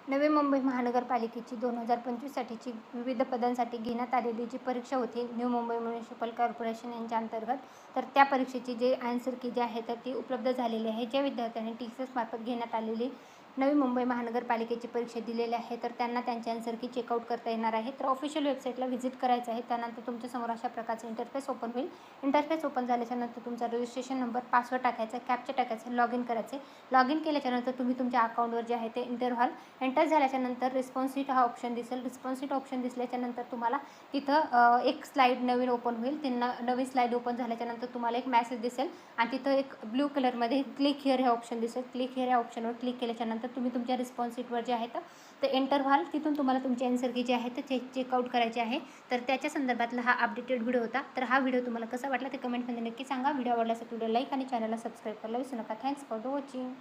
नवी मुंबई महानगरपालिकेची 2025साठीची विविध पदांसाठी घेण्यात आलेली जी परीक्षा होती न्यू मुंबई म्युनिसिपल कॉर्पोरेशन यांच्या अंतर्गत, तर त्या परीक्षेची जे आन्सर की जी आहे तर ती उपलब्ध झालेली आहे. ज्या विद्यार्थ्यांनी TCS मार्फत घेण्यात आलेली नवी मुंबई महानगरपालिकेची परीक्षा दिलेली आहे तर त्यांना त्यांची आन्सर की चेकआउट करता येणार आहे. तर ऑफिशियल वेबसाईटला व्हिजिट करायचं आहे. त्यानंतर तुमच्यासमोर अशा प्रकारचं इंटरफेस ओपन होईल. इंटरफेस ओपन झाल्याच्यानंतर तुमचा रजिस्ट्रेशन नंबर, पासवर्ड टाकायचा, कॅप्चा टाकायचं, लॉग इन करायचे. लॉग इन केल्याच्यानंतर तुम्ही तुमच्या अकाउंटवर जे आहे ते एंटर झाल्याच्यानंतर रिस्पॉन्स शीट हा ऑप्शन दिसेल. रिस्पॉन्स शीट ऑप्शन दिसल्याच्यानंतर तुम्हाला तिथं एक स्लाईड नवीन ओपन होईल. ती नवीन स्लाईड ओपन झाल्याच्यानंतर तुम्हाला एक मॅसेज दिसेल आणि तिथं एक ब्ल्यू कलरमध्ये क्लिक हिअर हे ऑप्शन दिसेल. क्लिक हिअर या ऑप्शनवर क्लिक केल्याच्यानंतर तुम्ही तुमच्या रिस्पॉन्स शीटवर जे आहे ते एंटर व्हाल. तिथून तुम्हाला तुमची आन्सर की जे आहे ते चेकआउट करायचे आहे. तर त्याच्या संदर्भातला हा अपडेटेड व्हिडिओ होता. तर हा व्हिडिओ तुम्हाला कसा वाटला ते कमेंटमध्ये नक्की सांगा. व्हिडिओ आवडला असेल तर व्हिडिओ लाईक आणि चॅनलला सबस्क्राईब करायला विसरू नका. Thanks for the watching.